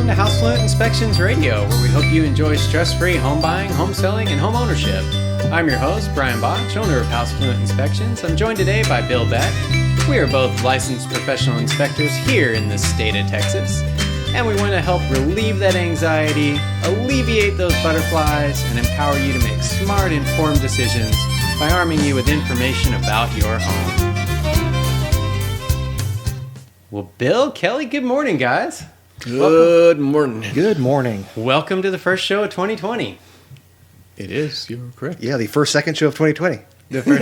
welcome to Fluent Inspections Radio, where we hope you enjoy stress-free home buying, home selling, and home ownership. I'm your host, Brian Botch, owner of Fluent Inspections. I'm joined today by Bill Beck. We are both licensed professional inspectors here in the state of Texas, and we want to help relieve that anxiety, alleviate those butterflies, and empower you to make smart, informed decisions by arming you with information about your home. Well, Bill, Kelly, good morning, guys. Good morning. Good morning. Welcome to the first show of 2020. It is. You're correct. Yeah, the second show of 2020. The first,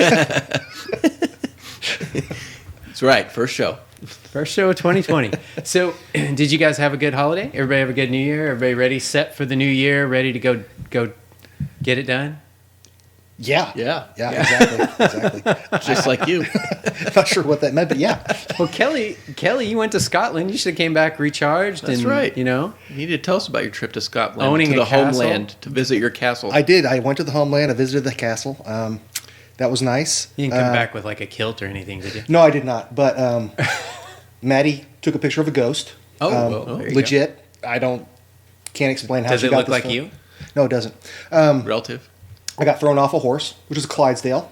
That's right. First show. first show of 2020. So, did you guys have a good holiday? Everybody have a good New Year? Everybody ready, set for the new year, ready to go get it done? Yeah. Yeah. Exactly. Just like you. Not sure what that meant, but yeah. Well, Kelly, you went to Scotland. You should have came back recharged. That's and, right. You know, You need to tell us about your trip to Scotland. Owning to a the castle. homeland to visit your castle. I did. I went to the homeland. I visited the castle. That was nice. you didn't come back with like a kilt or anything, did you? No, I did not. But Maddie took a picture of a ghost. There you Legit. Can't explain how Does she it got look this like photo. you? No, it doesn't. Relative. I got thrown off a horse, which is a Clydesdale,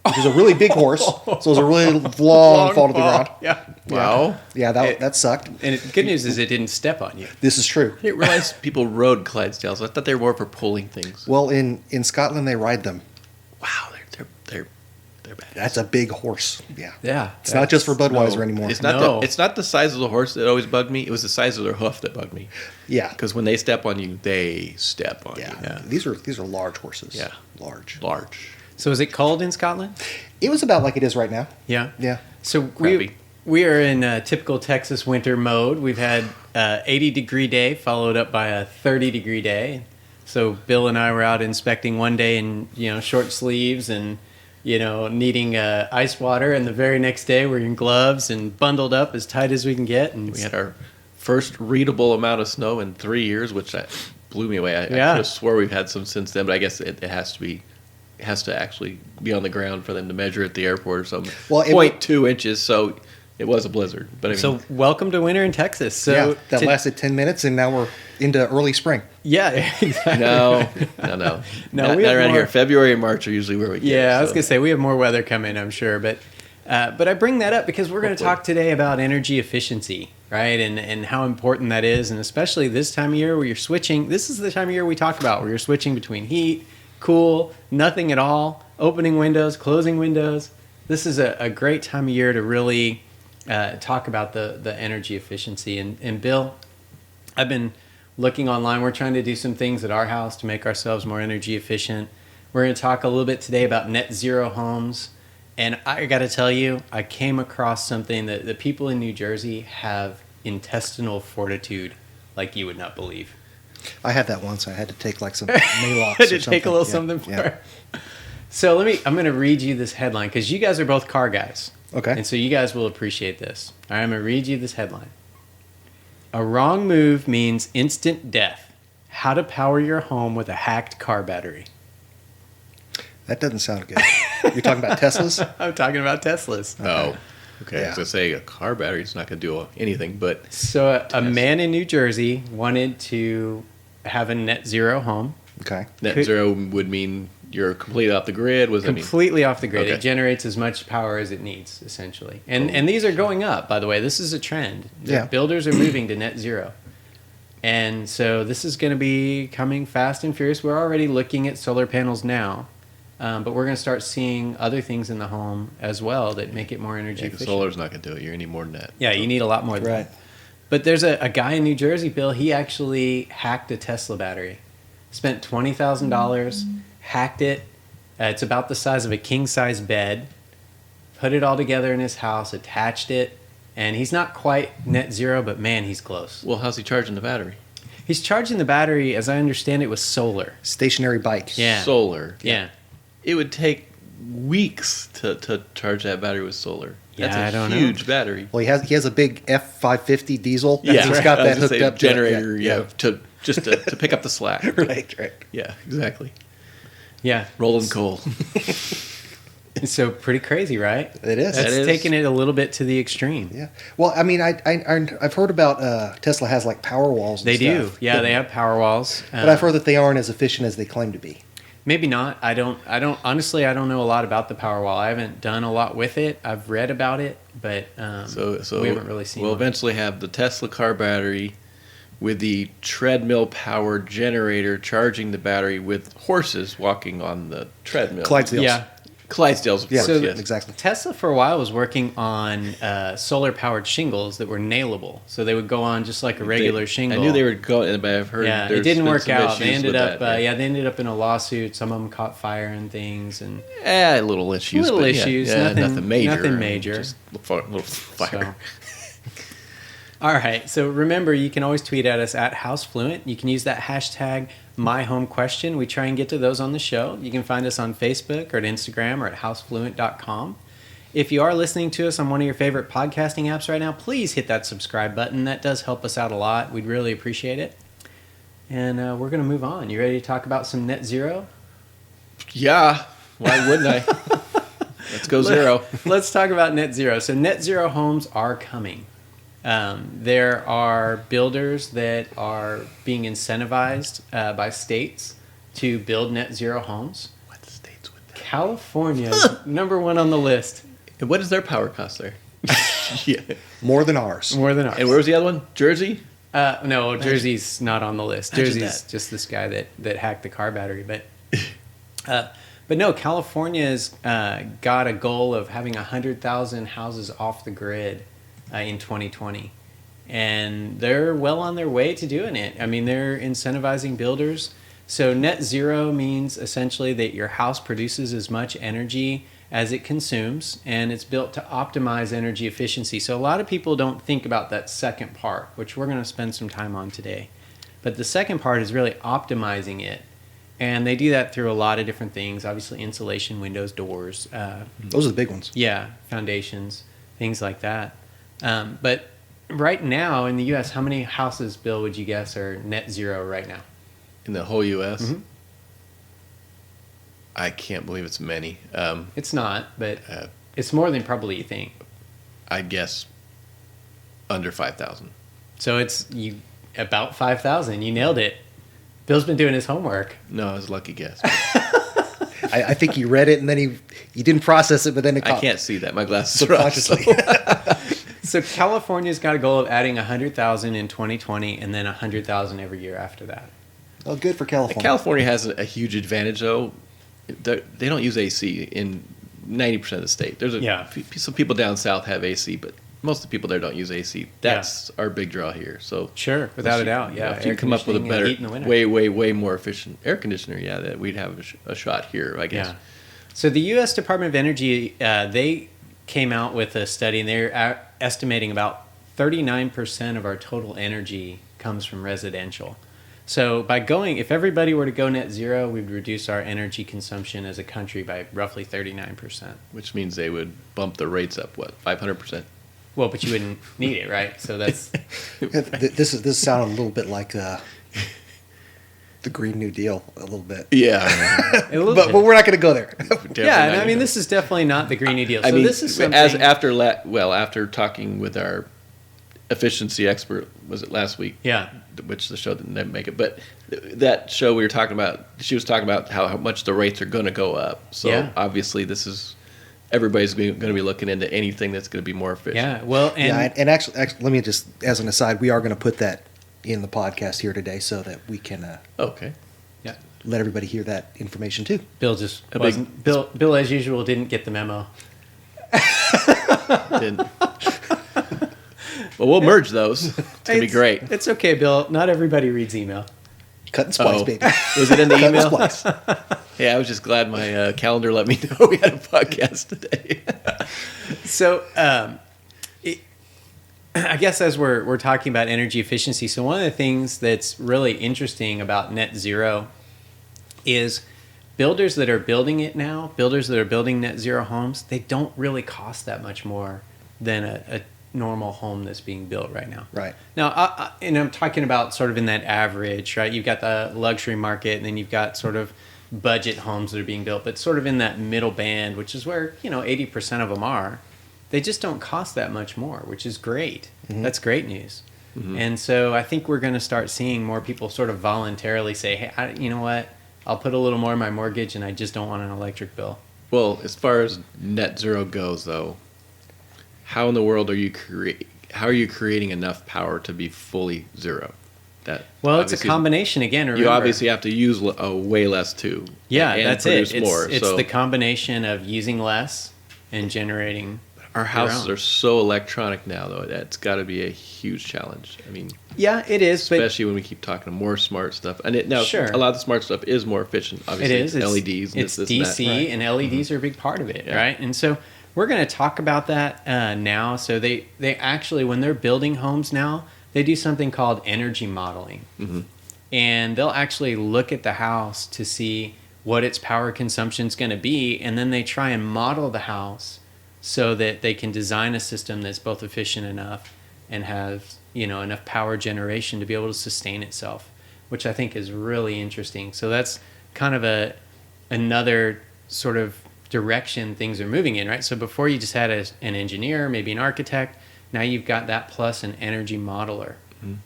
which is a really big horse. So it was a really long fall to the ground. Yeah. Wow. Yeah, that sucked. And good news is it didn't step on you. This is true. I didn't realize people rode Clydesdales. I thought they were more for pulling things. Well, in Scotland, they ride them. Wow. They're bad. That's a big horse. Yeah. Yeah. It's not just for Budweiser No, anymore. It's not, No. it's not the size of the horse that always bugged me. It was the size of their hoof that bugged me. Yeah. Because when they step on you, they step on Yeah. you. Yeah. These are large horses. Yeah. Large. Large. So is it cold in Scotland? It was about like it is right now. Yeah. Yeah. So Crappy. we are in typical Texas winter mode. We've had 80-degree day followed up by a 30-degree day. So Bill and I were out inspecting one day in short sleeves and needing ice water, and the very next day we're in gloves and bundled up as tight as we can get. And We had our first readable amount of snow in 3 years, which blew me away. I could have swore we've had some since then, but I guess it has to actually be on the ground for them to measure at the airport or something. Well, 0.2 inches, so it was a blizzard. But I mean, so welcome to winter in Texas. So yeah. That lasted 10 minutes, and now we're into early spring. Yeah, exactly. no, No, not we have around more- here. February and March are usually where we get. Yeah, I was so. gonna say we have more weather coming, I'm sure, but I bring that up because we're going to talk today about energy efficiency, right? And how important that is, and especially this time of year where you're switching. This is the time of year we talk about where you're switching between heat, cool, nothing at all, opening windows, closing windows. This is a great time of year to really talk about the energy efficiency. And Bill, I've been looking online. We're trying to do some things at our house to make ourselves more energy efficient. We're going to talk a little bit today about net zero homes. And I got to tell you, I came across something that the people in New Jersey have intestinal fortitude like you would not believe. I had that once. I had to take like some Malox or to take a little something for it. So I'm going to read you this headline because you guys are both car guys. Okay. And so you guys will appreciate this. All right, I'm going to read you this headline. A wrong move means instant death. How to power your home with a hacked car battery. That doesn't sound good. You're talking about Teslas? I'm talking about Teslas. Oh, okay. I Yeah. was gonna say a car battery is not gonna do anything, but So a man in New Jersey wanted to have a net zero home. Okay. net zero would mean you're completely off the grid. What does that mean? Completely off the grid. Okay. It generates as much power as it needs, essentially. And these are going up, by the way. This is a trend. Yeah. Builders are moving to net zero. And so this is going to be coming fast and furious. We're already looking at solar panels now. But we're going to start seeing other things in the home as well that make it more energy Yeah, 'cause efficient. solar's not gonna do it. You need more than that. Yeah, you need a lot more than Right. that. But there's a guy in New Jersey, Bill, he actually hacked a Tesla battery. Spent $20,000, hacked it. It's about the size of a king-size bed. Put it all together in his house, attached it, and he's not quite net zero, but man, he's close. Well, how's he charging the battery? He's charging the battery, as I understand it, with solar. Stationary bike. Yeah. Solar. Yeah. It would take weeks to charge that battery with solar. Yeah, That's a I don't know. huge battery. Well, he has a big F550 diesel. Yeah, He's got I was that gonna hooked say up to it. generator. Yeah, to pick up the slack. Right. Yeah, exactly. Yeah. Rolling coal. So pretty crazy, right? It is. That's It is. taking it a little bit to the extreme. Yeah. Well, I mean, I've heard about Tesla has like power walls. And They do. stuff. Yeah, they have power walls. But I've heard that they aren't as efficient as they claim to be. Maybe not. I don't honestly, I don't know a lot about the Powerwall. I haven't done a lot with it. I've read about it, but So we haven't really seen We'll one. eventually have the Tesla car battery with the treadmill powered generator charging the battery with horses walking on the treadmill. Clydesdales. Yeah. Clydesdales, of Yeah, course, So yes. exactly. Tesla for a while was working on solar-powered shingles that were nailable. So they would go on just like a regular shingle. I knew they were going, but I've heard Yeah, there's it didn't been work some out. They issues ended with up, that, they ended up in a lawsuit. Some of them caught fire and things, and Little issues. Little but issues, Yeah, nothing- major. nothing major. Just a little fire. All right. So remember, you can always tweet at us at HouseFluent. You can use that hashtag MyHomeQuestion. We try and get to those on the show. You can find us on Facebook or at Instagram or at housefluent.com. If you are listening to us on one of your favorite podcasting apps right now, please hit that subscribe button. That does help us out a lot. We'd really appreciate it. And we're going to move on. You ready to talk about some net zero? Yeah. Why wouldn't I? Let's go zero. Let's talk about net zero. So net zero homes are coming. There are builders that are being incentivized by states to build net zero homes. What states would that? California is number one on the list. And what is their power cost there? Yeah. More than ours. More than ours. And where was the other one? Jersey? No, Jersey's not on the list. Imagine Jersey's that. just this guy that hacked the car battery. But no, California's got a goal of having 100,000 houses off the grid in 2020. And they're well on their way to doing it. I mean, they're incentivizing builders. So net zero means essentially that your house produces as much energy as it consumes, and it's built to optimize energy efficiency. So a lot of people don't think about that second part, which we're going to spend some time on today. But the second part is really optimizing it. And they do that through a lot of different things, obviously insulation, windows, doors. Those are the big ones. Yeah, foundations, things like that. But right now in the U.S., how many houses, Bill, would you guess are net zero right now? In the whole U.S.? Mhm. I can't believe it's many. It's not, but Uh, it's more than probably you think. I'd guess under 5,000. So it's about 5,000. You nailed it. Bill's been doing his homework. No, it was a lucky guess. I think he read it and then he didn't process it, but then it I caught can't see that. My glasses are off. subconsciously. So California's got a goal of adding 100,000 in 2020 and then 100,000 every year after that. Oh, good for California. California has a huge advantage, though. They don't use AC in 90% of the state. There's some people down south have AC, but most of the people there don't use AC. That's our big draw here. So Sure, without a doubt. Yeah, if you come up with a air better, conditioning and heat in the winter. way more efficient air conditioner, that we'd have a shot here, I guess. Yeah. So the U.S. Department of Energy, they came out with a study, and they're estimating about 39% of our total energy comes from residential. So if everybody were to go net zero, we'd reduce our energy consumption as a country by roughly 39%. Which means they would bump the rates up, 500%? Well, but you wouldn't need it, right? So that's This sounded a little bit like the Green New Deal, a little bit. Yeah. a little But bit. we're not going to go there. Yeah, and I mean, this is definitely not the Green New Deal. So this is something. After talking with our efficiency expert, was it last week? Yeah. Which the show didn't make it, but that show we were talking about, she was talking about how much the rates are going to go up. So obviously, everybody's going to be looking into anything that's going to be more efficient. Yeah. Well, and actually, let me just, as an aside, we are going to put that in the podcast here today so that we can Okay. Yeah. let everybody hear that information too. Bill Bill as usual didn't get the memo. Didn't. Well, we'll merge those. It's going to be great. It's okay, Bill. Not everybody reads email. Cut and splice, Oh. baby. Was it in the Cut and email? splice. Yeah, I was just glad my calendar let me know we had a podcast today. So, I guess as we're talking about energy efficiency, so one of the things that's really interesting about net zero is builders that are building it now, builders that are building net zero homes, they don't really cost that much more than a normal home that's being built right now. Right. Now, and I'm talking about sort of in that average, right? You've got the luxury market, and then you've got sort of budget homes that are being built, but sort of in that middle band, which is where 80% of them are. They just don't cost that much more, which is great. That's great news. And so I think we're going to start seeing more people sort of voluntarily say, hey, you know what? I'll put a little more in my mortgage and I just don't want an electric bill. Well, as far as net zero goes, though, how in the world are you creating enough power to be fully zero? Well, it's a combination again. Remember, you obviously have to use way less too. Yeah, and that's produce it. More, it's the combination of using less and generating. Our houses are so electronic now, though. That's got to be a huge challenge. I mean, yeah, it is, especially when we keep talking more smart stuff. And sure, a lot of the smart stuff is more efficient. Obviously, it is. It's LEDs. It's DC, and LEDs are a big part of it, right? And so we're going to talk about that now. So they actually, when they're building homes now, they do something called energy modeling. And they'll actually look at the house to see what its power consumption is going to be, and then they try and model the house so that they can design a system that's both efficient enough and have enough power generation to be able to sustain itself, which I think is really interesting. So that's kind of another sort of direction things are moving in, right? So before you just had an engineer, maybe an architect. Now you've got that plus an energy modeler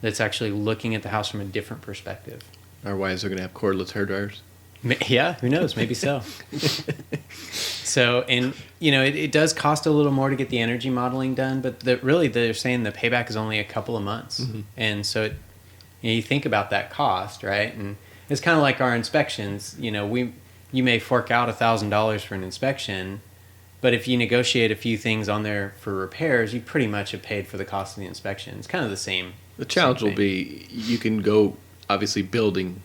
that's actually looking at the house from a different perspective. Our wives are going to have cordless hairdryers. Yeah, who knows? Maybe so. So, and it does cost a little more to get the energy modeling done, but really they're saying the payback is only a couple of months. And so you think about that cost, right? And it's kind of like our inspections. You may fork out $1,000 for an inspection, but if you negotiate a few things on there for repairs, you pretty much have paid for the cost of the inspection. It's kind of the same. The challenge will be you can go, obviously, building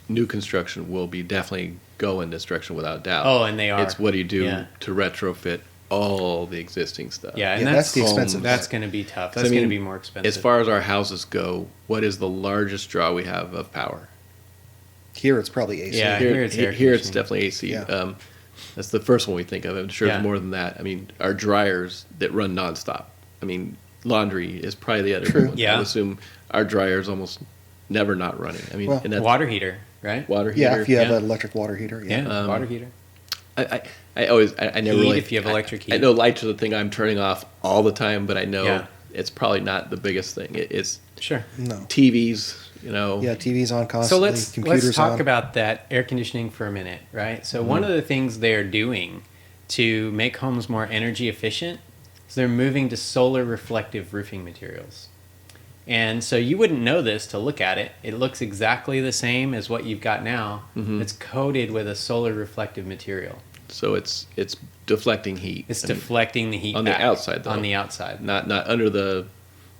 new construction will be definitely go in this direction without doubt. Oh, and they are. It's what do you do to retrofit all the existing stuff. Yeah, and that's the expensive. That's going to be tough. That's going to be more expensive. As far as our houses go, what is the largest draw we have of power? Here it's probably AC. Yeah, here it's definitely AC. Yeah. That's the first one we think of. I'm sure Yeah. there's more than that. I mean, our dryers that run nonstop. I mean, laundry is probably the other True. one. Yeah. I would assume our dryer's almost never not running. I mean, Well, and that's water heater, right? water heater. Yeah, if you have an electric water heater. Yeah, water heater. I never Heat really. if you have electric heat. I know lights are the thing I'm turning off all the time, but I know Yeah. it's probably not the biggest thing. It's Sure. No. TVs. Yeah, TV's on So constantly. let's talk on. about that air conditioning for a minute, right? So one of the things they're doing to make homes more energy efficient is they're moving to solar reflective roofing materials. And so you wouldn't know this to look at it. It looks exactly the same as what you've got now. It's coated with a solar reflective material. So it's deflecting heat. It's deflecting the heat on back the outside, though. On the outside.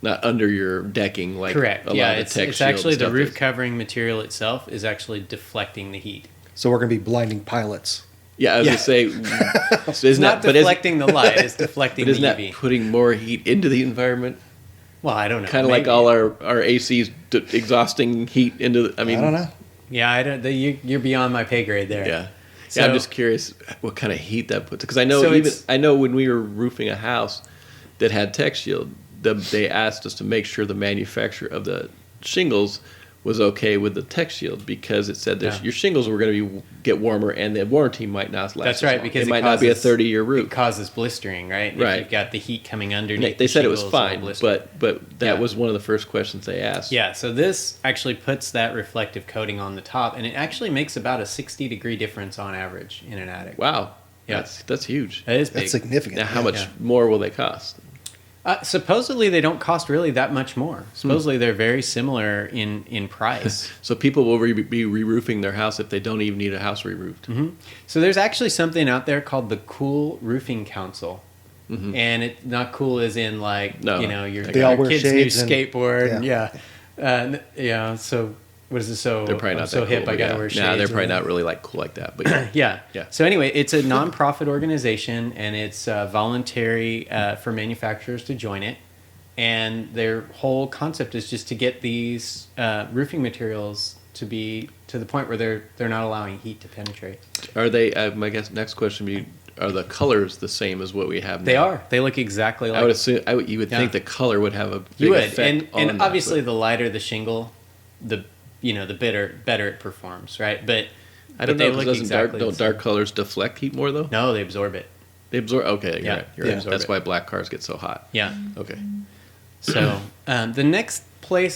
Not under your decking like Correct. a lot Yeah, of the it's tech actually shield the stuff roof is. covering material itself is actually deflecting the heat. So we're going to be blinding pilots. Yeah, I was gonna say, so It's not deflecting the light; it's deflecting but isn't the that UV. putting more heat into the environment? Well, I don't know. Kind of like Maybe. all our ACs exhausting heat into. I mean, I don't know. Yeah, I don't. You're beyond my pay grade there. Yeah. So- I'm just curious what kind of heat that puts. Because I know So I know when we were roofing a house that had tech shield, they asked us to make sure the manufacturer of the shingles was okay with the tech shield because it said that Yeah. your shingles were going to get warmer and the warranty might not last. That's as right, long. because it it might not be a causes- 30-year It roof. causes blistering, right? Right. If you've got the heat coming underneath. They the said it was shingles, it'll fine, blister. but that Yeah. was one of the first questions they asked. Yeah, so this actually puts that reflective coating on the top, and it actually makes about a 60-degree difference on average in an attic. Wow. Yeah. That's huge. That is big. That's significant. Now, how Yeah. much Yeah. more will they cost? Supposedly, they don't cost really that much more. Supposedly, they're very similar in price. So people will be re-roofing their house if they don't even need a house re-roofed. So there's actually something out there called the Cool Roofing Council. And it not cool as in like, No. your, They all your wear kid's new shades and- skateboard. yeah. Yeah. So what is it? So They're probably I'm not so that hip. cool, I gotta yeah. wear shades. Nah, they're probably and- not really like cool like that. But yeah. Yeah. So anyway, it's a nonprofit organization, and it's voluntary for manufacturers to join it. And their whole concept is just to get these roofing materials to be to the point where they're not allowing heat to penetrate. Are they? I guess next question would be: are the colors the same as what we have now? They are. They look exactly like. I would assume. You would Yeah. think the color would have a big You would, effect on and that, obviously but- the lighter the shingle, the better it performs, right? But I don't they know. 'Cause look doesn't exactly don't the same. dark colors deflect heat more though? No, they absorb it. They absorb. Okay, Yeah, you're they right. absorb That's it. why black cars get so hot. Yeah. Okay. So the next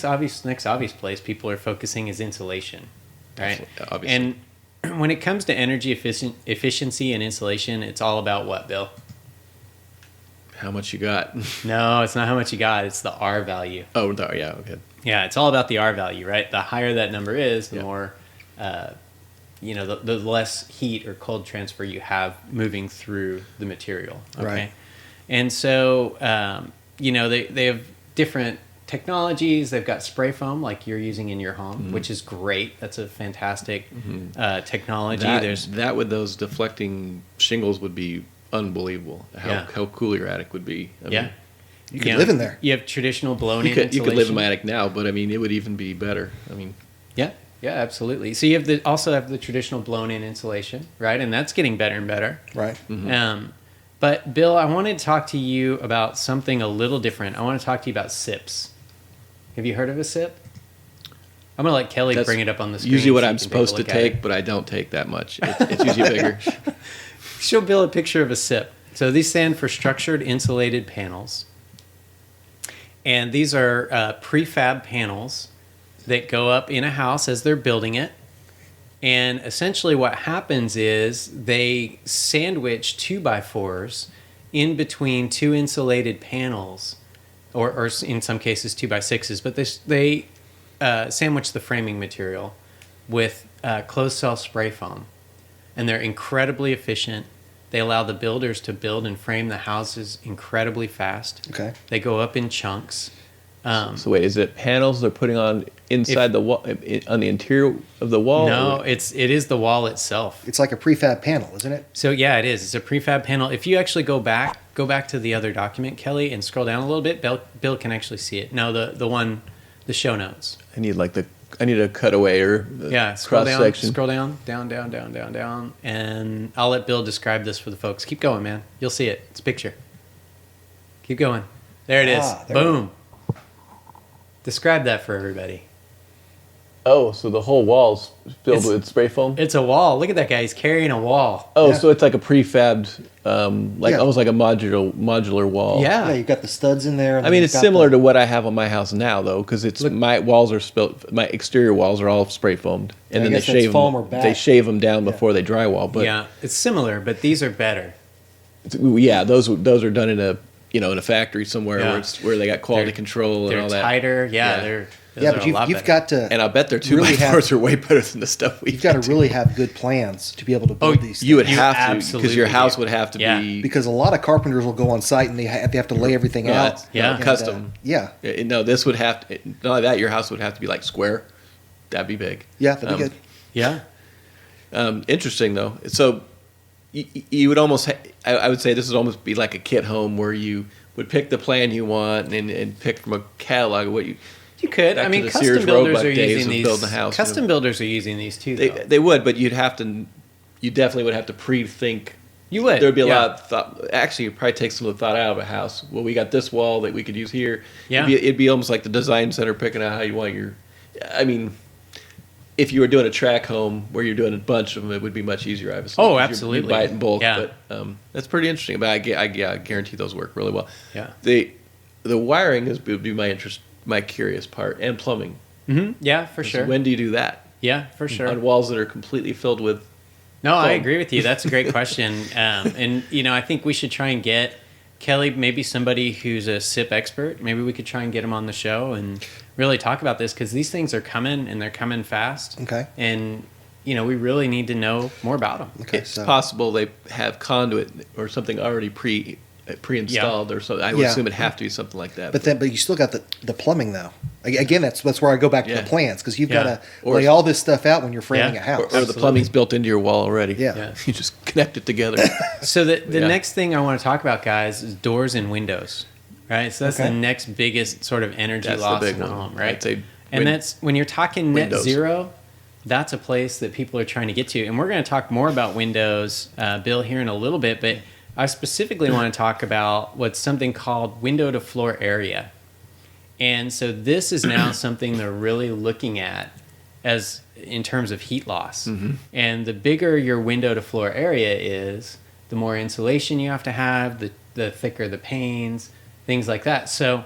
obvious place people are focusing is insulation, right? Obviously. And when it comes to energy efficiency and insulation, it's all about what, Bill? How much you got? No, it's not how much you got. It's the R value. Oh, no, yeah. Okay. Yeah, it's all about the R value, right? The higher that number is, the more, the less heat or cold transfer you have moving through the material. Okay. Right. And so, they have different technologies. They've got spray foam like you're using in your home, which is great. That's a fantastic technology. That with those deflecting shingles would be unbelievable. How cool your attic would be. I mean, you could live in there. You have traditional blown-in you could insulation. live in my attic now, but I mean, it would even be better. I mean, yeah, absolutely. So you have also have the traditional blown-in insulation, right? And that's getting better and better. Right. But Bill, I wanted to talk to you about something a little different. I want to talk to you about sips. Have you heard of a sip? I'm going to let Kelly bring it up on the screen. Usually what so I'm you can supposed to take a look at take, but I don't take that much. It's usually bigger. Show Bill a picture of a SIP. So these stand for Structured Insulated Panels. And these are prefab panels that go up in a house as they're building it. And essentially what happens is they sandwich 2x4s in between two insulated panels, or in some cases 2x6s, but they sandwich the framing material with closed cell spray foam. And they're incredibly efficient. They allow the builders to build and frame the houses incredibly fast. Okay. They go up in chunks. So wait, is it panels they're putting on inside the wall, on the interior of the wall? No, it is the wall itself. It's like a prefab panel, isn't it? So yeah, it is. It's a prefab panel. If you actually go back to the other document, Kelly, and scroll down a little bit, Bill can actually see it. No, the show notes. I need a cutaway or Scroll cross down, section. scroll down, and I'll let Bill describe this for the folks. Keep going, man. You'll see it. It's a picture. Keep going. There it is. Boom. Describe that for everybody. Oh, so the whole wall's filled with spray foam? It's a wall. Look at that guy. He's carrying a wall. Oh, Yeah. so it's like a prefabbed, almost like a modular wall. Yeah, you've got the studs in there. I mean, it's similar to what I have on my house now, though, because my walls are my exterior walls are all spray foamed, and then guess that's foam or back. they shave them down before they drywall. But Yeah, it's similar, but these are better. those are done in a factory somewhere Yeah. where they got quality control and They're all that. tighter. Yeah. Those Yeah, are but a lot you've better. got to. And I bet their two Really by fours are way better than the stuff we've You've got to really have good plans to be able to build these. You would things. have to, absolutely because your house do. would have to Yeah. be Because a lot of carpenters will go on site and they have to lay everything out. Yeah. And, custom. Yeah, No, this would have to. Not only that, your house would have to be like square. That'd be big. yeah, that'd be good. Yeah. Interesting though. So you would almost. I would say this would almost be like a kit home where you would pick the plan you want and pick from a catalog of what you. You could. Back I to mean, the custom Sears builders Roebuck are days using of these. building a house, Custom builders are using these too. Though. They would, but you'd have to. You definitely would have to pre-think. You would. There'd be a yeah. lot of thought. Actually, it'd probably take some of the thought out of a house. Well, we got this wall that we could use here. Yeah. It'd be almost like the design center picking out how you want your. I mean, if you were doing a track home where you're doing a bunch of them, it would be much easier, obviously. Oh, 'cause absolutely. You buy it in bulk. Yeah. But that's pretty interesting. But I guarantee those work really well. Yeah. The wiring would be my curious part, and plumbing. Mm-hmm. Yeah, for sure. When do you do that? Yeah, for sure. On walls that are completely filled with. No, I foam. agree with you. That's a great question. And, I think we should try and get Kelly, maybe somebody who's a SIP expert. Maybe we could try and get him on the show and really talk about this because these things are coming and they're coming fast. Okay. And, we really need to know more about them. Okay, It's so possible they have conduit or something already pre-installed or something. I would Yeah. assume it'd have to be something like that. but you still got the plumbing though. Again, that's where I go back to Yeah. the plans because you've Yeah. got to Or- lay all this stuff out when you're framing Yeah. a house. or the Absolutely. plumbing's built into your wall already. Yeah. Yeah. You just connect it together. So the Yeah. next thing I want to talk about, guys, is doors and windows. Right? So that's Okay. the next biggest sort of energy That's the loss big in a one. home, right? I'd say And that's when you're talking net windows. zero, that's a place that people are trying to get to. And we're going to talk more about windows, Bill, here in a little bit. But I specifically want to talk about what's something called window to floor area. And so this is now something they're really looking at as in terms of heat loss. And the bigger your window to floor area is, the more insulation you have to have, the thicker the panes, things like that. So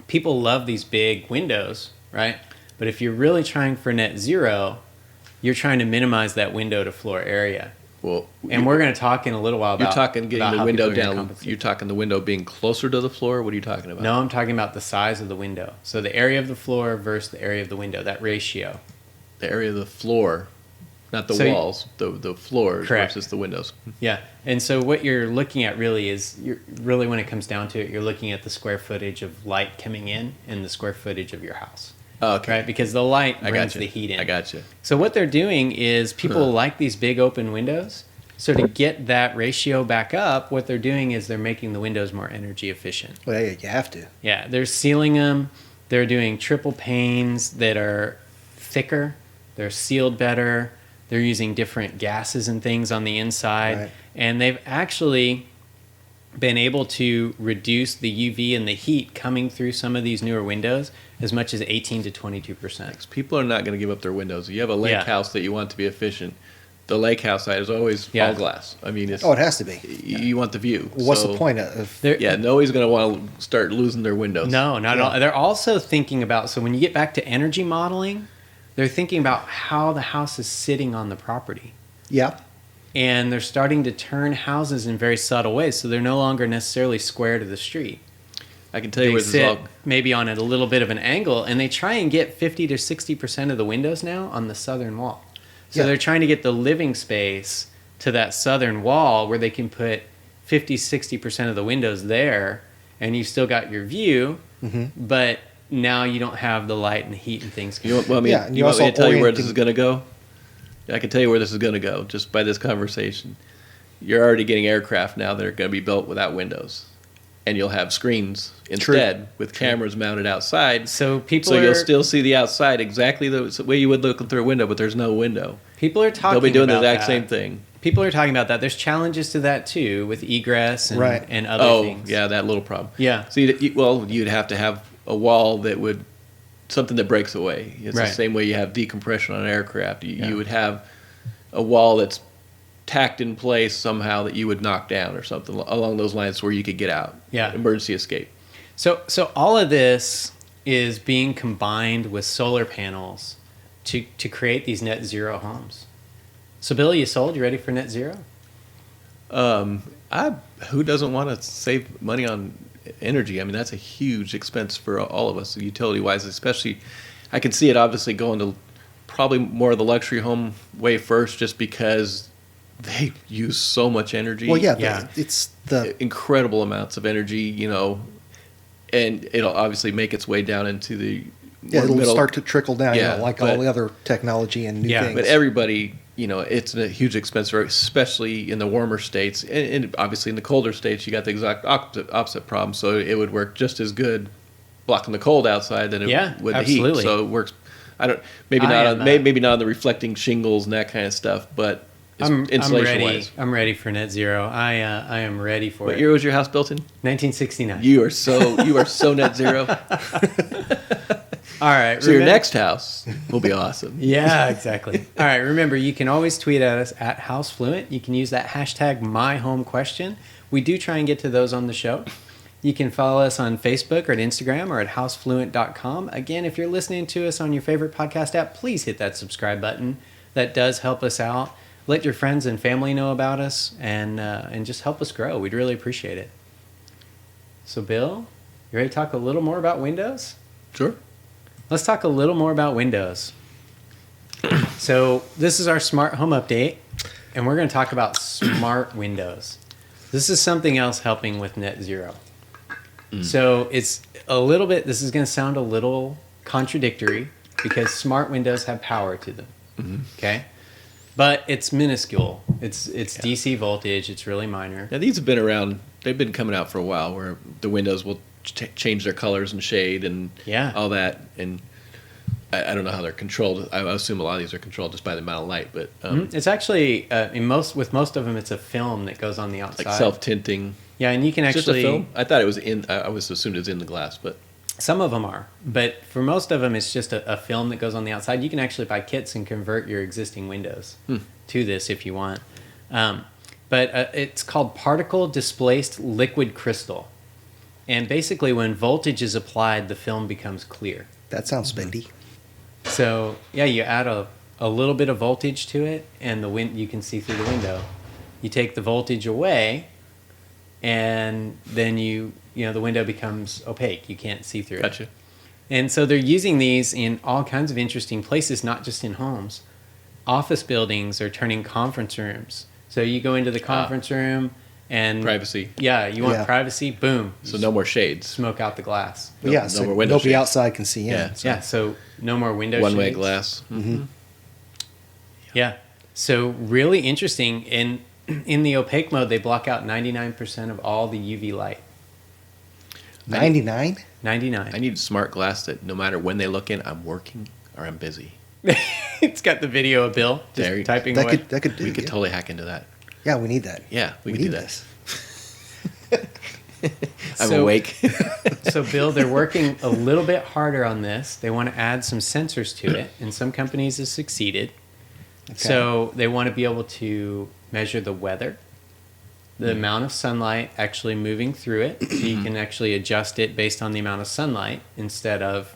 people love these big windows, right? But if you're really trying for net zero, you're trying to minimize that window to floor area. Well, And we're going to talk in a little while about you're talking getting about the how window people are gonna down. compensate. You're talking the window being closer to the floor. What are you talking about? No, I'm talking about the size of the window. So the area of the floor versus the area of the window, that ratio. The area of the floor, not the So walls. The floors Correct. versus the windows. Yeah. And so what you're looking at really is, really when it comes down to it, you're looking at the square footage of light coming in and the square footage of your house. Oh, okay. Right? Because the light I brings got you. the heat in. I got you. So what they're doing is people like these big open windows. So to get that ratio back up, what they're doing is they're making the windows more energy efficient. Well, yeah, you have to. Yeah, they're sealing them. They're doing triple panes that are thicker. They're sealed better. They're using different gases and things on the inside. Right. And they've actually been able to reduce the UV and the heat coming through some of these newer windows as much as 18 to 22%. People are not going to give up their windows. You have a lake Yeah. house that you want to be efficient. The lake house side is always Yeah. all glass. I mean, it's, Oh, it has to be. you want the view. What's So, the point of? They're- Yeah, nobody's going to want to start losing their windows. No, not at all. They're also thinking about, so when you get back to energy modeling, they're thinking about how the house is sitting on the property. Yeah. And they're starting to turn houses in very subtle ways. So they're no longer necessarily square to the street. I can tell you They where this is sit all. maybe on a little bit of an angle, and they try and get 50 to 60% of the windows now on the southern wall. So Yeah. they're trying to get the living space to that southern wall where they can put 50, 60% of the windows there, and you still got your view, but now you don't have the light and heat and things. You want, well, I mean, Yeah, and you you want me also to tell you where this orienting- is going to go? I can tell you where this is going to go just by this conversation. You're already getting aircraft now that are going to be built without windows, and you'll have screens instead with cameras mounted outside. So people So are you'll still see the outside exactly the way you would look through a window, but there's no window. people are talking They'll be doing the about exact that. same thing. People are talking about that. There's challenges to that too with egress and, Right. and other Oh, things. yeah, that little problem. Yeah. So you'd have to have a wall that would something that breaks away. It's Right. the same way you have decompression on an aircraft. Yeah. You would have a wall that's tacked in place somehow that you would knock down or something along those lines where you could get out. Yeah. Emergency escape. So all of this is being combined with solar panels to create these net zero homes. So Bill, you sold? You ready for net zero? Who doesn't want to save money on energy? I mean, that's a huge expense for all of us, utility wise, especially. I can see it obviously going to probably more of the luxury home way first, just because they use so much energy. Well, yeah, Yeah. it's the Incredible amounts of energy, and it'll obviously make its way down into the more it'll middle. start to trickle down, Yeah, like but- all the other technology and new Yeah, things. But everybody, it's a huge expense, especially in the warmer states, and obviously in the colder states, you got the exact opposite problem. So it would work just as good blocking the cold outside than it Yeah, would the absolutely. heat. So it works. Maybe not on the reflecting shingles and that kind of stuff, but I'm insulation ready. wise. I'm ready for net zero. I am ready for What it. year was your house built in? 1969. You are so net zero. All right. So your next house will be awesome. Yeah, exactly. All right. Remember, you can always tweet at us at HouseFluent. You can use that hashtag MyHomeQuestion. We do try and get to those on the show. You can follow us on Facebook or at Instagram or at housefluent.com. Again, if you're listening to us on your favorite podcast app, please hit that subscribe button. That does help us out. Let your friends and family know about us and just help us grow. We'd really appreciate it. So, Bill, you ready to talk a little more about Windows? Sure. Let's talk a little more about Windows. So this is our smart home update, and we're going to talk about smart windows. This is something else helping with net zero. So it's a little bit, this is going to sound a little contradictory because smart windows have power to them. Okay? But it's minuscule. It's DC voltage. It's really minor. Now these have been around. They've been coming out for a while, where the windows will change their colors and shade and Yeah. all that. And I don't know how they're controlled. I assume a lot of these are controlled just by the amount of light, but It's actually with most of them, it's a film that goes on the outside. like self tinting. Yeah, and you can Just a actually film. I thought it was in. I was assumed it was in the glass, but Some of them are, but for most of them, it's just a film that goes on the outside. You can actually buy kits and convert your existing windows to this if you want. But it's called particle displaced liquid crystal. And basically, when voltage is applied, the film becomes clear. That sounds spendy. So, yeah, you add a little bit of voltage to it, and you can see through the window. You take the voltage away, and then the window becomes opaque. You can't see through it. Gotcha. And so they're using these in all kinds of interesting places, not just in homes. Office buildings are turning conference rooms. So you go into the conference room and... Privacy. Yeah, you want privacy, boom. So no more shades. Smoke out the glass. No, no more window nobody shades. outside can see in. Yeah. So no more window shades. One-way glass. Mm-hmm. Yeah. So really interesting. In the opaque mode, they block out 99% of all the UV light. 99? 99. I need smart glass that no matter when they look in, I'm working or I'm busy. It's got the video of Bill just typing away. We could totally hack into that. Yeah, we need that. Yeah, we could need do that. This. I'm awake. So, Bill, they're working a little bit harder on this. They want to add some sensors to it, and some companies have succeeded. Okay. So they want to be able to measure the weather, the amount of sunlight actually moving through it, so you can actually adjust it based on the amount of sunlight instead of,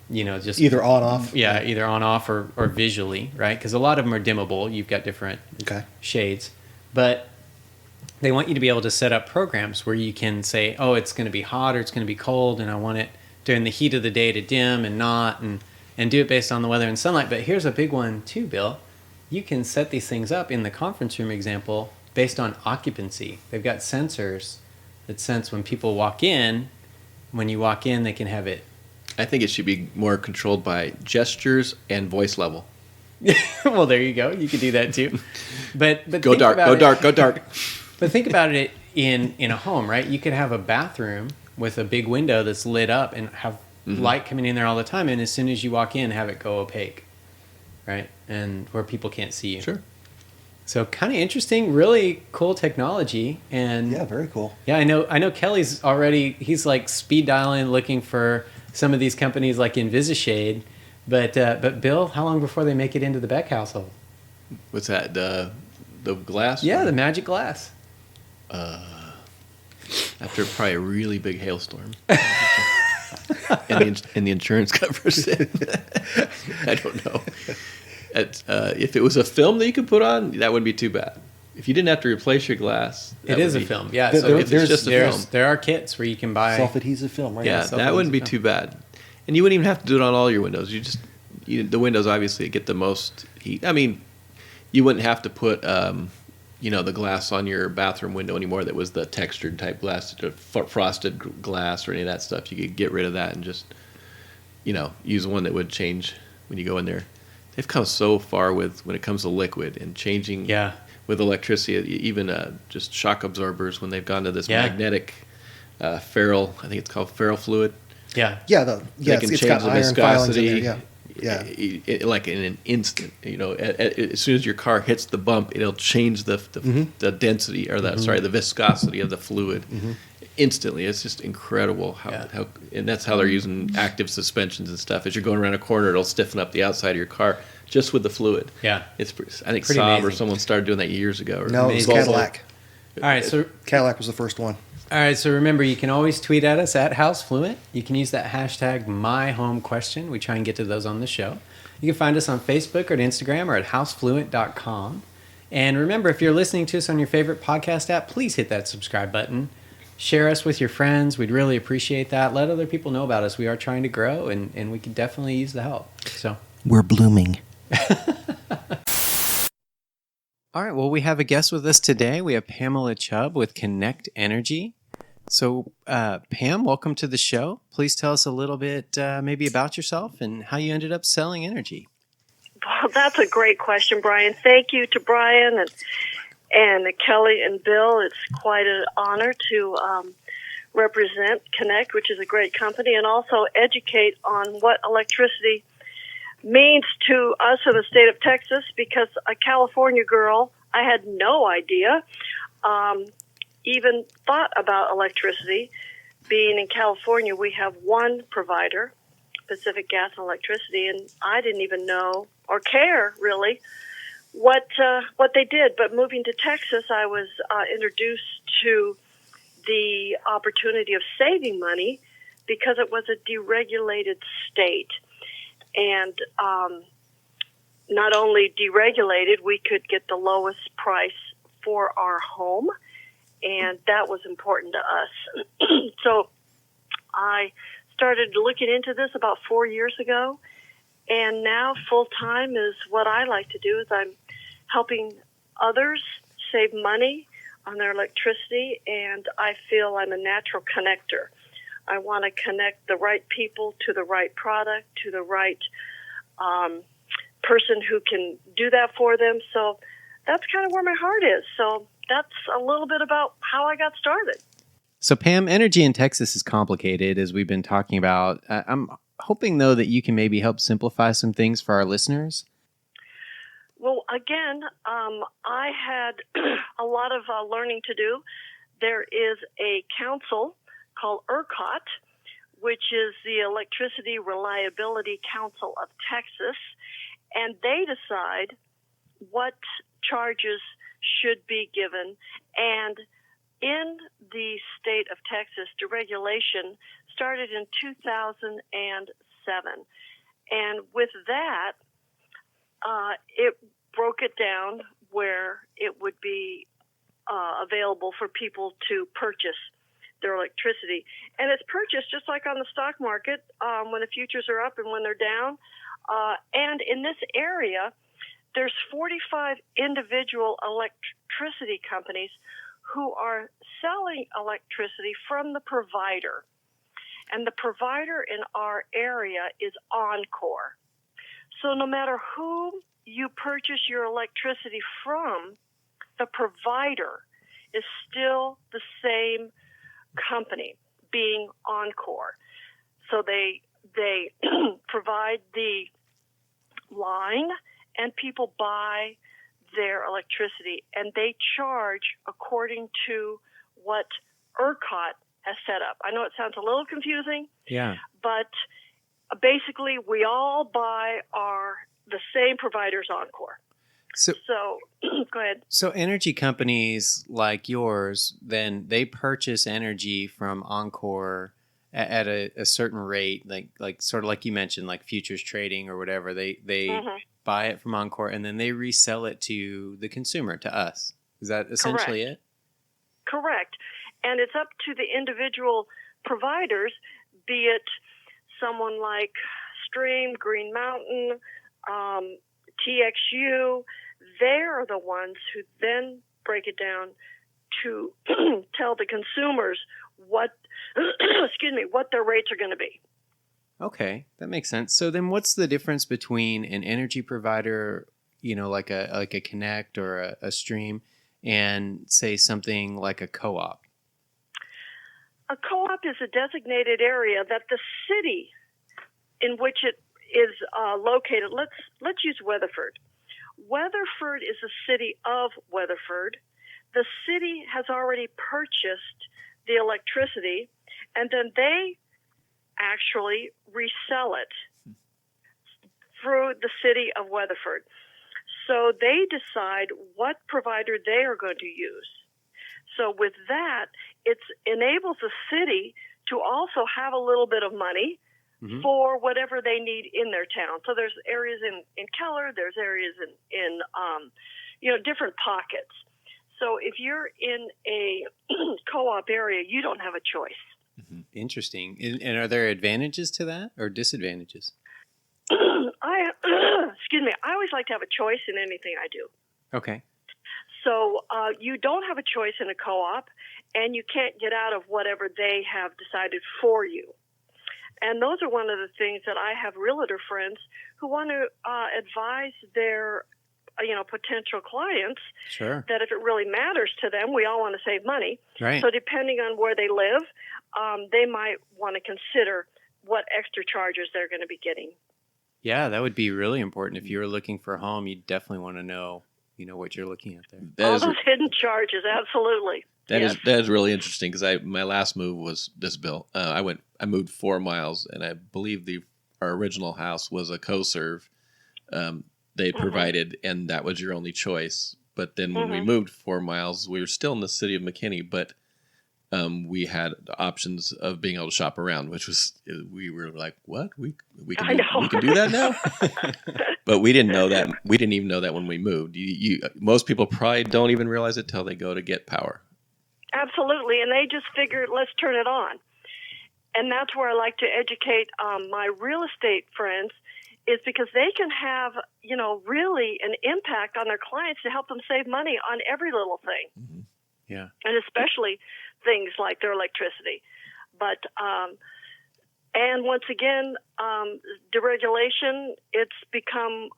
just either on off. Yeah, either on off or visually, right? Because a lot of them are dimmable. You've got different shades, but they want you to be able to set up programs where you can say, oh, it's going to be hot or it's going to be cold, and I want it during the heat of the day to dim and not, and do it based on the weather and sunlight. But here's a big one too, Bill. You can set these things up in the conference room example based on occupancy. They've got sensors that sense when people walk in. When you walk in, they can have it. I think it should be more controlled by gestures and voice level. Well, there you go. You could do that too. But go dark, go dark, go dark. But think about it in a home, right? You could have a bathroom with a big window that's lit up and have light coming in there all the time, and as soon as you walk in, have it go opaque, right? And where people can't see you. Sure. So kind of interesting, really cool technology, and yeah, very cool. Yeah, I know. Kelly's he's like speed dialing, looking for some of these companies like Invisishade, but Bill, how long before they make it into the Beck household? What's that? The glass? Yeah, the magic glass. After probably a really big hailstorm. and the insurance covers it. I don't know. If it was a film that you could put on, that wouldn't be too bad. If you didn't have to replace your glass, it is a film. Yeah, it's just a film. There are kits where you can buy self-adhesive film, right? Yeah, that wouldn't be too bad. And you wouldn't even have to do it on all your windows. The windows obviously get the most heat. I mean, you wouldn't have to put the glass on your bathroom window anymore. That was the textured type glass, frosted glass, or any of that stuff. You could get rid of that and just use one that would change when you go in there. They've come so far when it comes to liquid and changing with electricity, even just shock absorbers when they've gone to this magnetic ferrule. I think it's called ferrule fluid. Yeah. They can change the viscosity. Like in an instant. As soon as your car hits the bump, it'll change the density or the viscosity of the fluid instantly. It's just incredible how and that's how they're using active suspensions and stuff. As you're going around a corner, it'll stiffen up the outside of your car just with the fluid. Yeah, I think Saab or someone started doing that years ago. No, it was Cadillac. All right, so Cadillac was the first one. All right, so remember, you can always tweet at us at HouseFluent. You can use that hashtag MyHomeQuestion. We try and get to those on the show. You can find us on Facebook or at Instagram or at housefluent.com. And remember, if you're listening to us on your favorite podcast app, please hit that subscribe button. Share us with your friends. We'd really appreciate that. Let other people know about us. We are trying to grow, and we could definitely use the help. So we're blooming. All right, well, we have a guest with us today. We have Pamela Chubb with Connect Energy. So, Pam, welcome to the show. Please tell us a little bit maybe about yourself and how you ended up selling energy. Well, that's a great question, Brian. Thank you to Brian and Kelly and Bill. It's quite an honor to represent Connect, which is a great company, and also educate on what electricity means to us in the state of Texas, because a California girl, I had no idea, even thought about electricity being in California, we have one provider, Pacific Gas and Electricity, and I didn't even know or care really what they did. But moving to Texas, I was introduced to the opportunity of saving money because it was a deregulated state, and not only deregulated, we could get the lowest price for our home, and that was important to us. So I started looking into this about 4 years ago, and now full-time is what I like to do. Is I'm helping others save money on their electricity, and I feel I'm a natural connector. I want to connect the right people to the right product, to the right person who can do that for them. So that's kind of where my heart is. So that's a little bit about how I got started. So Pam, energy in Texas is complicated, as we've been talking about. I'm hoping, though, that you can maybe help simplify some things for our listeners. Well, again, I had a lot of learning to do. There is a council called ERCOT, which is the Electricity Reliability Council of Texas, and they decide what charges should be given. And in the state of Texas, deregulation started in 2007. And with that, it broke it down where it would be available for people to purchase their electricity. And it's purchased just like on the stock market when the futures are up and when they're down. And in this area, there's 45 individual electricity companies who are selling electricity from the provider. And the provider in our area is Encore. So no matter who you purchase your electricity from, the provider is still the same company, being Encore. So they provide the line, and people buy their electricity, and they charge according to what ERCOT has set up. I know it sounds a little confusing, but basically we all buy the same provider's Encore. So go ahead. So energy companies like yours, then they purchase energy from Encore at a certain rate, like sort of like you mentioned, like futures trading or whatever. They buy it from Encore, and then they resell it to the consumer, to us. Is that essentially it? Correct. And it's up to the individual providers, be it someone like Stream, Green Mountain, TXU. They're the ones who then break it down to tell the consumers what their rates are going to be. Okay, that makes sense. So then what's the difference between an energy provider, like a Connect or a Stream, and say something like a co-op? A co-op is a designated area that the city in which it is located. Let's use Weatherford. Weatherford is a city of Weatherford. The city has already purchased the electricity, and then they actually resell it through the city of Weatherford. So they decide what provider they are going to use. So with that, it enables the city to also have a little bit of money for whatever they need in their town. So there's areas in Keller, there's areas in different pockets. So if you're in a co-op area, you don't have a choice. Interesting. And are there advantages to that or disadvantages? I always like to have a choice in anything I do. Okay. So you don't have a choice in a co-op, and you can't get out of whatever they have decided for you. And those are one of the things that I have realtor friends who want to advise their potential clients. Sure. That if it really matters to them, we all want to save money. Right. So depending on where they live, they might want to consider what extra charges they're going to be getting. Yeah, that would be really important. If you were looking for a home, you'd definitely want to know what you're looking at there. All those hidden charges, absolutely. That is really interesting because my last move was this, Bill. I moved 4 miles, and I believe our original house was a co-serve they provided, and that was your only choice. But then when we moved 4 miles, we were still in the city of McKinney, but we had the options of being able to shop around, which was, we were like, what? We can do that now? But we didn't know that. We didn't even know that when we moved. Most people probably don't even realize it till they go to get power. Absolutely, and they just figured, let's turn it on. And that's where I like to educate my real estate friends, is because they can have, really an impact on their clients to help them save money on every little thing. Mm-hmm. Yeah. And especially things like their electricity. But, and once again, deregulation, it's become,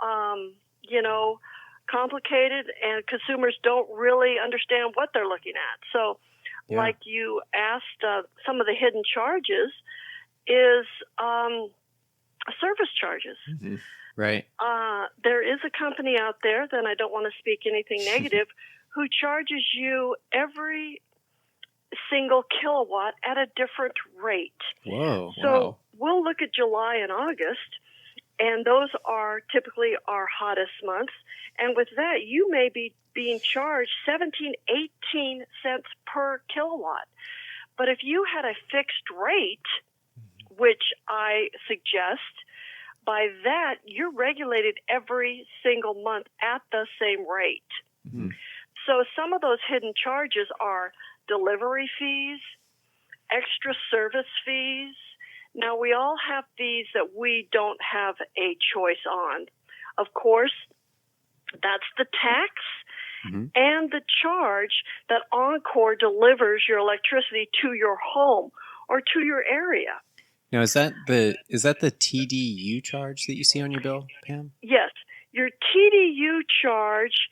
complicated, and consumers don't really understand what they're looking at. So, like you asked, some of the hidden charges is service charges. Mm-hmm. Right. There is a company out there, then I don't want to speak anything negative, who charges you every single kilowatt at a different rate. Whoa. So we'll look at July and August, and those are typically our hottest months. And with that, you may be being charged 17, 18 cents per kilowatt. But if you had a fixed rate, which I suggest, by that, you're regulated every single month at the same rate. Mm-hmm. So some of those hidden charges are delivery fees, extra service fees. Now, we all have fees that we don't have a choice on. Of course, that's the tax and the charge that Encore delivers your electricity to your home or to your area. Now, is that the TDU charge that you see on your bill, Pam? Yes. Your TDU charge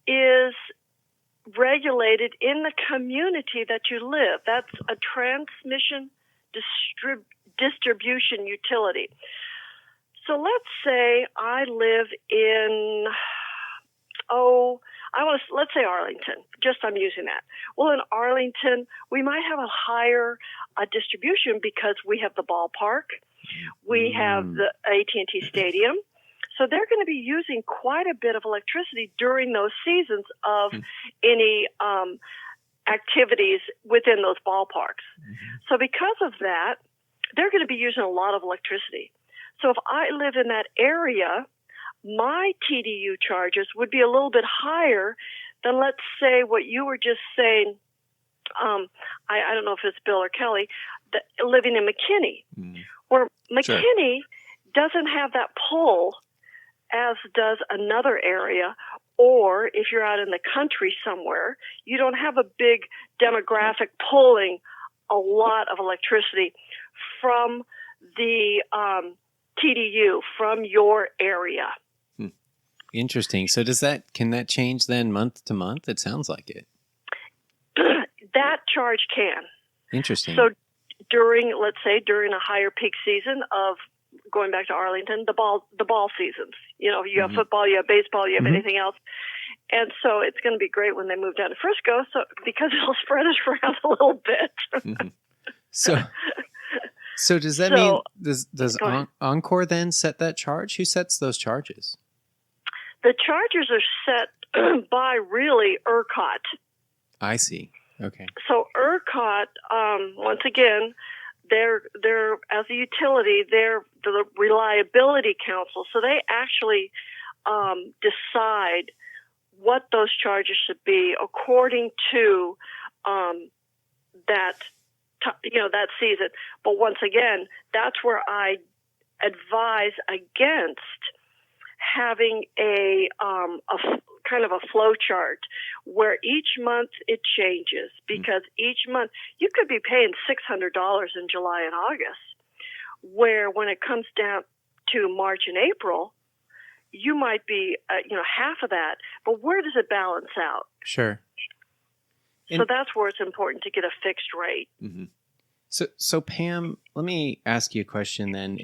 is regulated in the community that you live. That's a transmission distribution utility. So let's say I live in, let's say Arlington. I'm using that. Well, in Arlington, we might have a higher distribution because we have the ballpark, we have the AT&T Stadium. So they're going to be using quite a bit of electricity during those seasons of any activities within those ballparks. So because of that, they're going to be using a lot of electricity. So if I live in that area, my TDU charges would be a little bit higher than, let's say, what you were just saying. I don't know if it's Bill or Kelly, living in McKinney, where McKinney doesn't have that pull as does another area. Or if you're out in the country somewhere, you don't have a big demographic pulling a lot of electricity from the TDU, from your area. Interesting. So can that change then month to month? It sounds like it. That charge can. Interesting. So during a higher peak season of, going back to Arlington, the ball seasons, you have football, you have baseball, you have anything else. And so it's going to be great when they move down to Frisco, because it'll spread us around a little bit. So does that mean, does Encore then set that charge? Who sets those charges? The charges are set by really ERCOT. I see. Okay. So ERCOT, once again, they're as a utility, they're the reliability council. So they actually decide what those charges should be according to that season. But once again, that's where I advise against having a kind of a flow chart where each month it changes, because each month you could be paying $600 in July and August, where when it comes down to March and April, you might be half of that. But where does it balance out? Sure. So that's where it's important to get a fixed rate. Mm-hmm. So Pam, let me ask you a question then.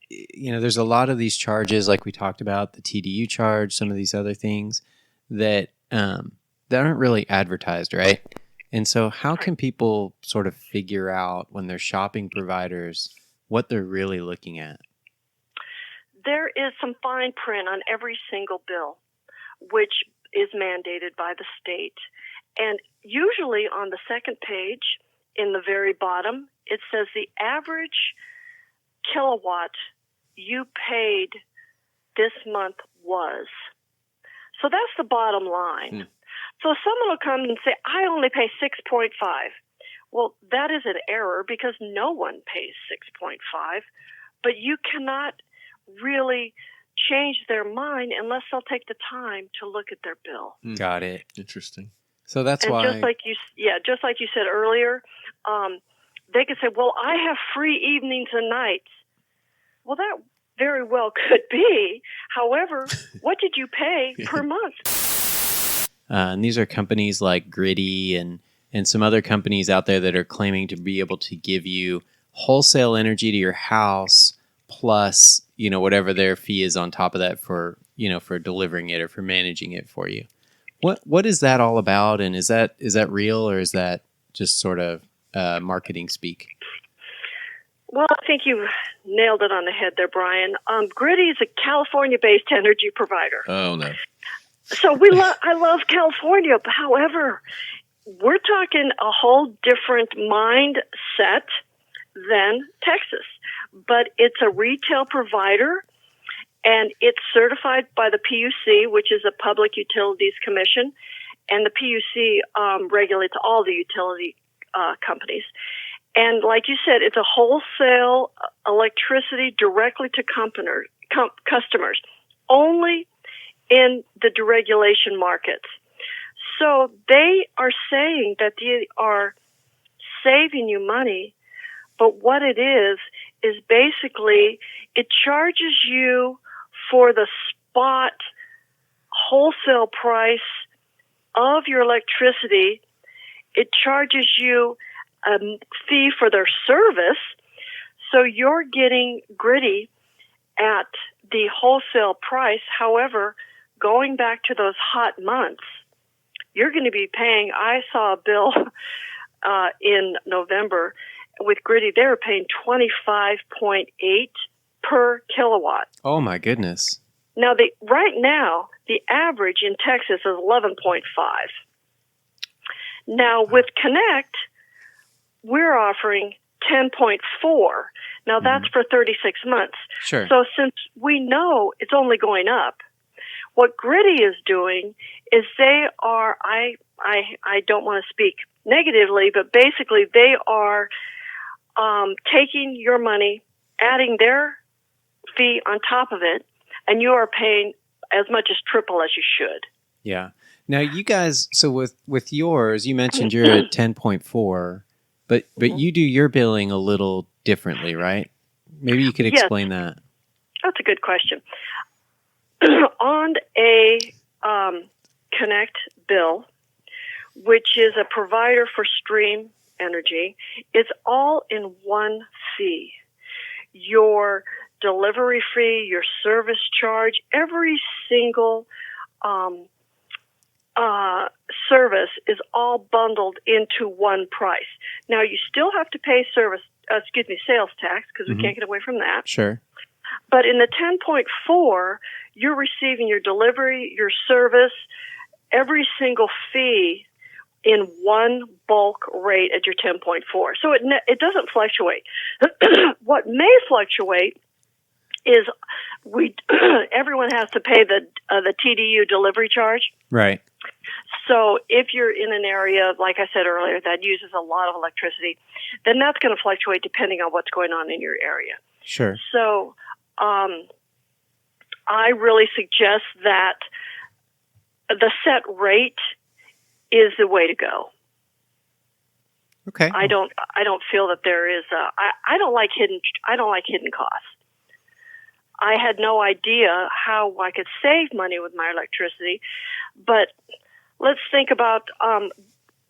There's a lot of these charges, like we talked about, the TDU charge, some of these other things. that aren't really advertised, right? And so how can people sort of figure out when they're shopping providers what they're really looking at? There is some fine print on every single bill, which is mandated by the state. And usually on the second page, in the very bottom, it says the average kilowatt you paid this month was. So that's the bottom line. So someone will come and say, I only pay 6.5. Well, that is an error because no one pays 6.5, but you cannot really change their mind unless they'll take the time to look at their bill. Got it. Interesting. So that's and why. just like you said earlier, they could say, "Well, I have free evenings and nights." Well, that very well could be. However, what did you pay per month? And these are companies like Gritty and some other companies out there that are claiming to be able to give you wholesale energy to your house plus, whatever their fee is on top of that for delivering it or for managing it for you. What is that all about? And is that real, or is that just sort of marketing speak? Well, I think you nailed it on the head there, Brian. Gritty is a California-based energy provider. Oh, no. So I love California. However, we're talking a whole different mindset than Texas. But it's a retail provider, and it's certified by the PUC, which is a Public Utilities Commission, and the PUC regulates all the utility companies. And like you said, it's a wholesale electricity directly to customers, only in the deregulation markets. So they are saying that they are saving you money, but what it is basically it charges you for the spot wholesale price of your electricity. It charges you a fee for their service, so you're getting Gritty at the wholesale price. However, going back to those hot months, you're going to be paying. I saw a bill in November with Gritty. They were paying $25.8 per kilowatt. Oh my goodness! Now, right now, the average in Texas is 11.5. Now, with Connect, we're offering 10.4. Now, that's for 36 months. Sure. So since we know it's only going up, what Gritty is doing is they are, I don't want to speak negatively, but basically they are taking your money, adding their fee on top of it, and you are paying as much as triple as you should. Yeah. Now, you guys, so with yours, you mentioned you're at 10.4, but you do your billing a little differently, right? Maybe you could explain that. That's a good question. On a Connect bill, which is a provider for Stream Energy, it's all in one fee. Your delivery fee, your service charge, every single service is all bundled into one price. Now, you still have to pay sales tax, because we can't get away from that. Sure. But in the 10.4, you're receiving your delivery, your service, every single fee in one bulk rate at your 10.4. So it doesn't fluctuate. What may fluctuate is everyone has to pay the TDU delivery charge. Right. So if you're in an area, like I said earlier, that uses a lot of electricity, then that's going to fluctuate depending on what's going on in your area. Sure. So I really suggest that the set rate is the way to go. Okay. I don't feel that there is I don't like hidden costs. I had no idea how I could save money with my electricity, but let's think about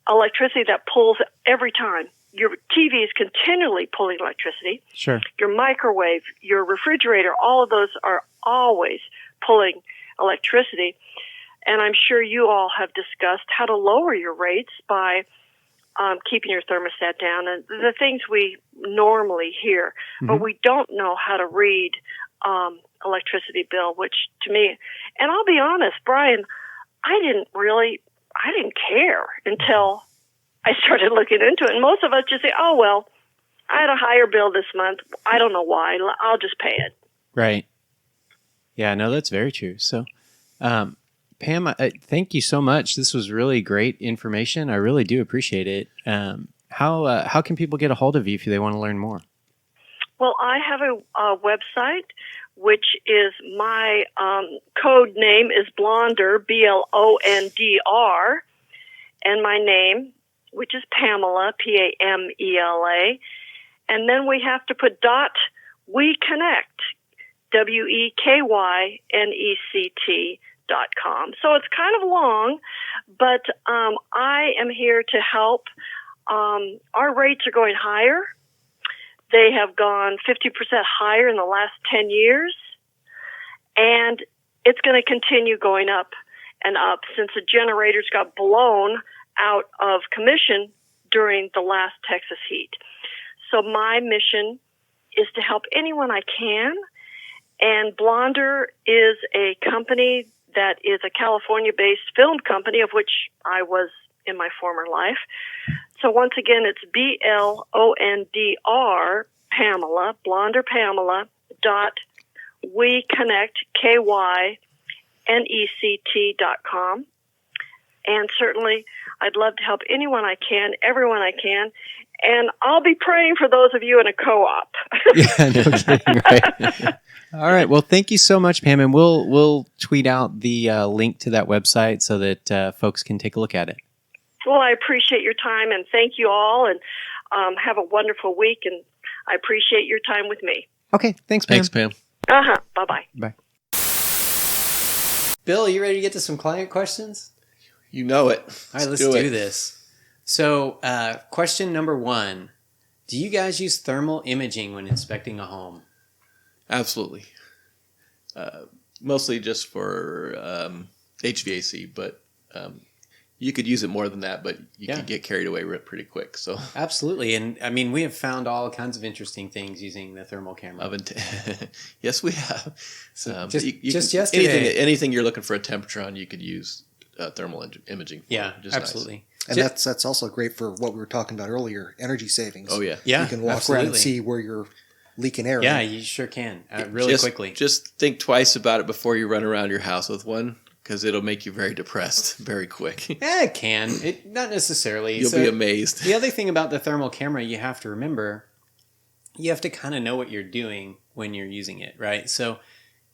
electricity that pulls every time. Your TV is continually pulling electricity. Sure. Your microwave, your refrigerator, all of those are always pulling electricity. And I'm sure you all have discussed how to lower your rates by keeping your thermostat down and the things we normally hear, but we don't know how to read electricity bill, which to me, and I'll be honest, Brian, I didn't care until I started looking into it. And most of us just say, oh, well, I had a higher bill this month. I don't know why. I'll just pay it. Right. Yeah, no, that's very true. So, Pam, thank you so much. This was really great information. I really do appreciate it. How can people get a hold of you if they want to learn more? Well, I have a website, which is my code name is Blonder, Blondr, and my name, which is Pamela, Pamela. And then we have to put .we connect, WEKYNECT.com. So it's kind of long, but I am here to help. Our rates are going higher. They have gone 50% higher in the last 10 years, and it's going to continue going up and up since the generators got blown out of commission during the last Texas heat. So my mission is to help anyone I can, and Blonder is a company that is a California-based film company, of which I was in my former life. So once again, it's BLONDR Pamela, Blonder Pamela, .we connect, KYNECT.com. And certainly, I'd love to help anyone I can, everyone I can. And I'll be praying for those of you in a co-op. Yeah, no kidding, right? All right. Well, thank you so much, Pam. And we'll tweet out the link to that website so that folks can take a look at it. Well, I appreciate your time, and thank you all, and have a wonderful week, and I appreciate your time with me. Okay. Thanks, Pam. Thanks, Pam. Bye-bye. Bye. Bill, you ready to get to some client questions? You know it. All right, let's do this. So, question number 1. Do you guys use thermal imaging when inspecting a home? Absolutely. Mostly just for HVAC, but you could use it more than that, but you could get carried away pretty quick. So absolutely. And I mean, we have found all kinds of interesting things using the thermal camera. Yes, we have. So just yesterday, anything you're looking for a temperature on, you could use thermal imaging for. Yeah, absolutely. Nice. And that's also great for what we were talking about earlier, energy savings. Oh, yeah. Yeah, you can walk around and see where you're leaking air. Yeah, you sure can. Really quickly. Just think twice about it before you run around your house with one, because it'll make you very depressed very quick. Yeah, it can. Not necessarily. You'll be amazed. The other thing about the thermal camera you have to remember, you have to kind of know what you're doing when you're using it, right? So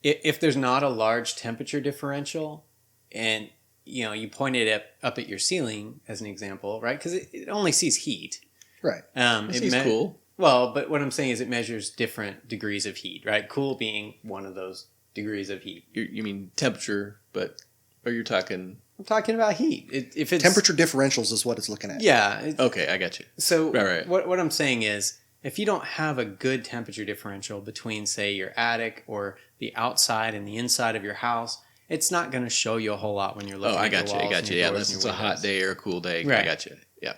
if there's not a large temperature differential and you point it up at your ceiling as an example, right? Because it only sees heat. Right. It sees cool. Well, but what I'm saying is it measures different degrees of heat, right? Cool being one of those degrees of heat. You mean temperature, or you're talking... I'm talking about heat. If it's temperature differentials is what it's looking at. Yeah. Okay, I got you. So right. What I'm saying is, if you don't have a good temperature differential between, say, your attic or the outside and the inside of your house, it's not going to show you a whole lot when you're looking at your walls. I got you. Yeah, unless it's a hot day or a cool day. Right. I got you. Yeah.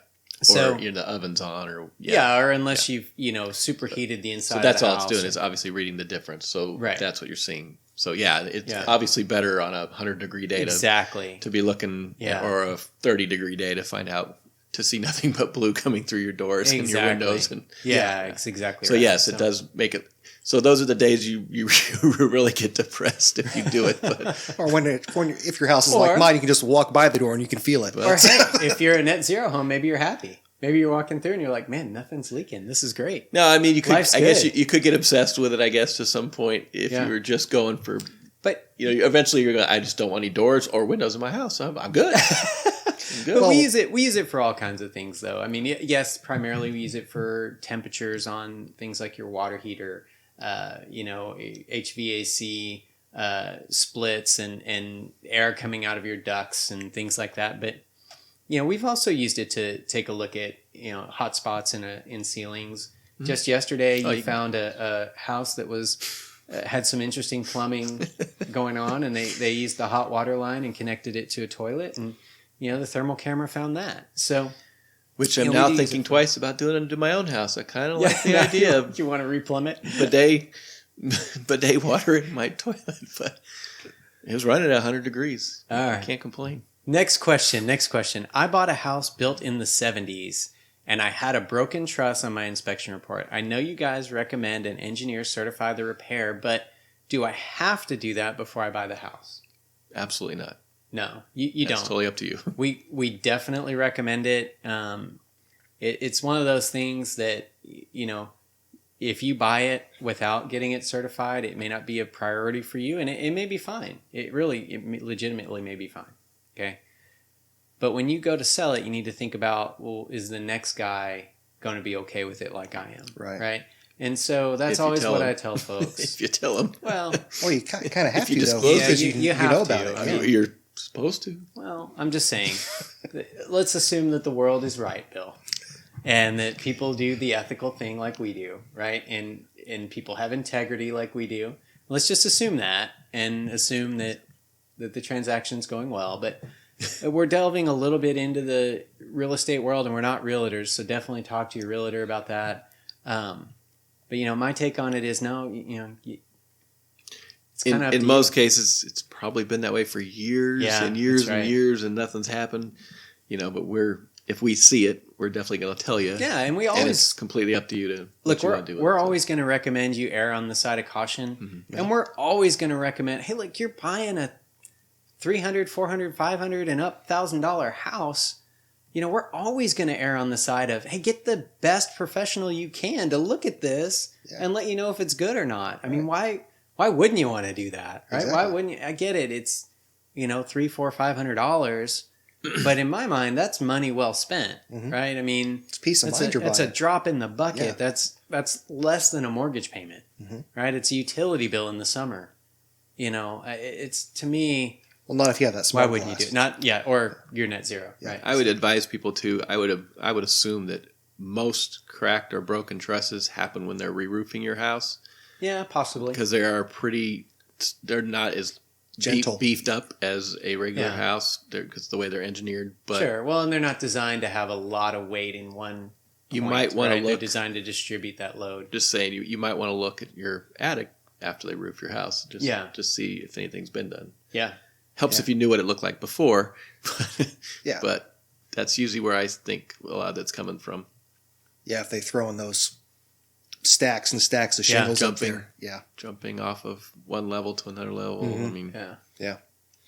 Or the oven's on, or or unless you've superheated the inside. So that's of the all house. It's doing is obviously reading the difference. So that's what you're seeing. So it's obviously better on a 100-degree day to be looking, or a 30-degree day to find out, to see nothing but blue coming through your doors and your windows. And it's exactly so right. Yes, it does make it. So those are the days you really get depressed if you do it. But. Or if your house is like mine, you can just walk by the door and you can feel it. Or hey, if you're a net zero home, maybe you're happy. Maybe you're walking through and you're like, man, nothing's leaking. This is great. No, I mean, you could. I guess you could get obsessed with it. I guess to some point, if you were just going for. But eventually you're going. I just don't want any doors or windows in my house. I'm good. But we use it for all kinds of things, though. I mean, yes, primarily we use it for temperatures on things like your water heater, HVAC splits and air coming out of your ducts and things like that. But we've also used it to take a look at hot spots in ceilings. Mm-hmm. Just yesterday, you found a house that was had some interesting plumbing going on, and they used the hot water line and connected it to a toilet, and the thermal camera found that. So, which I'm now thinking twice about doing it to my own house. I kind of like the idea of you want to replumb it, bidet water in my toilet, but it was running at 100 degrees. All right. I can't complain. Next question. I bought a house built in the 70s, and I had a broken truss on my inspection report. I know you guys recommend an engineer certify the repair, but do I have to do that before I buy the house? Absolutely not. No, you don't. It's totally up to you. We definitely recommend it. It's one of those things that, if you buy it without getting it certified, it may not be a priority for you, and it may be fine. It legitimately may be fine. Okay. But when you go to sell it, you need to think about, well, is the next guy going to be okay with it like I am? Right. And so that's always what I tell folks. If you tell them. Well, you kind of have you to, though. disclose Because it, you have know to. about it. I mean, You're supposed to. Well, I'm just saying, let's assume that the world is right, Bill, and that people do the ethical thing like we do, right? And people have integrity like we do. Let's just assume that, and assume that the transaction's going well. But we're delving a little bit into the real estate world, and we're not realtors, so definitely talk to your realtor about that. But my take on it is no, it's kind of in most cases, it's probably been that way for years and years and years, and nothing's happened. But if we see it, we're definitely going to tell you. Yeah, and it's completely up to you to look. What you want to do. We're always going to recommend you err on the side of caution, and we're always going to recommend, hey, look, you're buying a $300, $400, $500, and up $1,000 house. We're always going to err on the side of, hey, get the best professional you can to look at this and let you know if it's good or not. I mean, why wouldn't you want to do that, right? Exactly. Why wouldn't you? I get it. It's $300, $400, $500, but in my mind, that's money well spent, right? I mean, it's peace of mind. That's a drop in the bucket. Yeah. That's less than a mortgage payment, right? It's a utility bill in the summer. It's, to me. Well, not if you have that smart Why wouldn't you do it? Not or you're net zero, right? I would advise people to. I would assume that most cracked or broken trusses happen when they're re-roofing your house. Yeah, possibly. Because they're not as gentle, beefed up as a regular house. Because the way they're engineered. But sure. Well, and they're not designed to have a lot of weight in one. You might want to look. They're designed to distribute that load. Just saying, you might want to look at your attic after they roof your house. Just see if anything's been done. Yeah. Helps if you knew what it looked like before. Yeah. But that's usually where I think a lot of that's coming from. Yeah, if they throw in those stacks and stacks of shingles up there. Yeah. Jumping off of one level to another level. I mean, Yeah.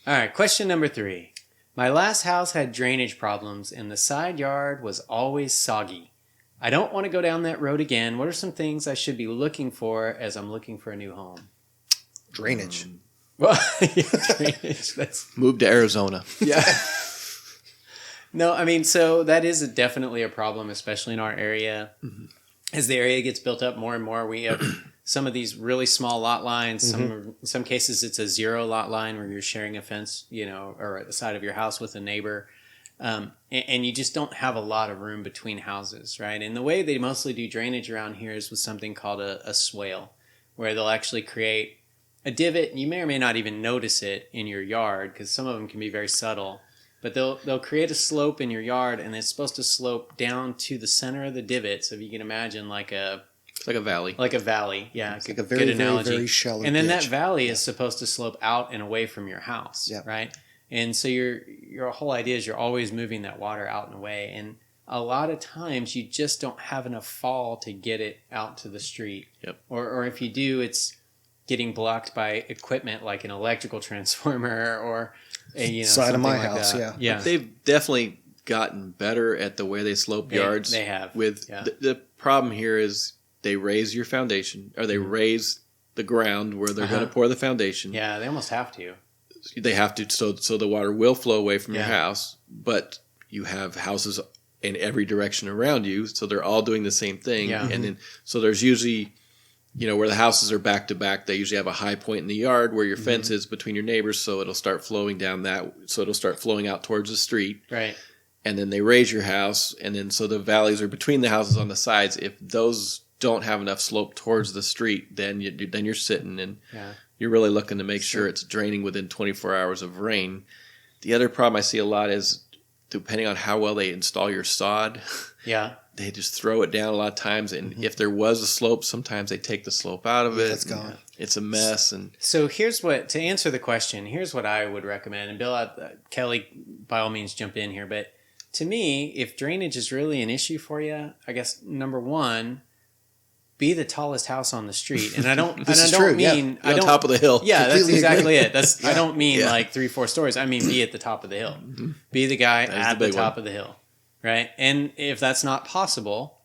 All right, question number 3. My last house had drainage problems and the side yard was always soggy. I don't want to go down that road again. What are some things I should be looking for as I'm looking for a new home? Drainage. Well, drainage. Move to Arizona. Yeah. No, I mean, so that is definitely a problem, especially in our area. As the area gets built up more and more, we have some of these really small lot lines. In some cases, it's a 0 lot line where you're sharing a fence, or at the side of your house with a neighbor. And you just don't have a lot of room between houses, right? And the way they mostly do drainage around here is with something called a swale, where they'll actually create a divot, and you may or may not even notice it in your yard because some of them can be very subtle. But they'll create a slope in your yard, and it's supposed to slope down to the center of the divot. So if you can imagine it's like a valley. Like a valley, yeah. It's like a very, very, very shallow And then ditch. that valley is supposed to slope out and away from your house, right? And so your whole idea is you're always moving that water out and away. And a lot of times you just don't have enough fall to get it out to the street. Yep. Or if you do, it's getting blocked by equipment like an electrical transformer or side of my house. That. Yeah. But they've definitely gotten better at the way they slope yards. They have. The problem here is they raise your foundation, or they raise the ground where they're going to pour the foundation. Yeah, they almost have to. They have to, so the water will flow away from your house, but you have houses in every direction around you, so they're all doing the same thing. Yeah. And then so there's usually, where the houses are back to back, they usually have a high point in the yard where your fence is between your neighbors, so it'll start flowing down so it'll start flowing out towards the street. Right. And then they raise your house, and then so the valleys are between the houses on the sides. If those don't have enough slope towards the street, then you're sitting and you're really looking to make sure it's draining within 24 hours of rain. The other problem I see a lot is, depending on how well they install your sod, they just throw it down a lot of times. And if there was a slope, sometimes they take the slope out of it. It's gone. It's a mess. And so to answer the question, here's what I would recommend. And Bill, Kelly, by all means, jump in here. But to me, if drainage is really an issue for you, I guess number one, be the tallest house on the street. And I don't mean on top of the hill. Yeah, that's exactly it. Yeah. I don't mean like 3-4 stories. I mean be at the top of the hill. Be the guy at the top of the hill, right? And if that's not possible,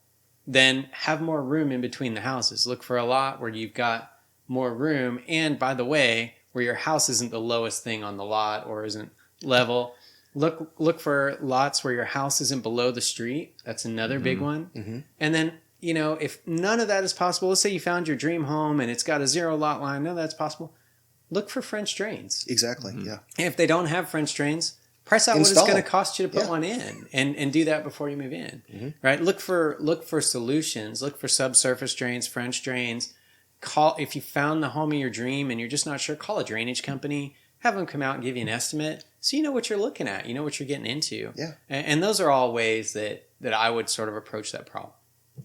then have more room in between the houses. Look for a lot where you've got more room. And by the way, where your house isn't the lowest thing on the lot or isn't level. Look for lots where your house isn't below the street. That's another big one. And then, if none of that is possible, let's say you found your dream home and it's got a 0 lot line. None of that's possible. Look for French drains. Exactly. Yeah. And if they don't have French drains, price out what it's going to cost you to put one in, and do that before you move in. Right? Look for solutions. Look for subsurface drains, French drains. If you found the home of your dream and you're just not sure, call a drainage company. Have them come out and give you an estimate, so you know what you're looking at. You know what you're getting into. Yeah. And those are all ways that I would sort of approach that problem.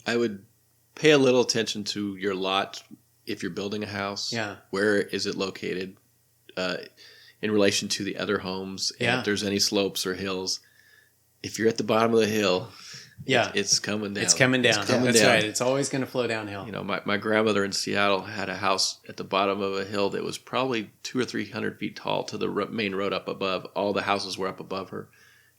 I would pay a little attention to your lot if you're building a house. Yeah. Where is it located in relation to the other homes? And if there's any slopes or hills. If you're at the bottom of the hill, it's coming down. It's coming down. That's right. It's always going to flow downhill. My grandmother in Seattle had a house at the bottom of a hill that was probably 200 or 300 feet tall to the main road up above. All the houses were up above her.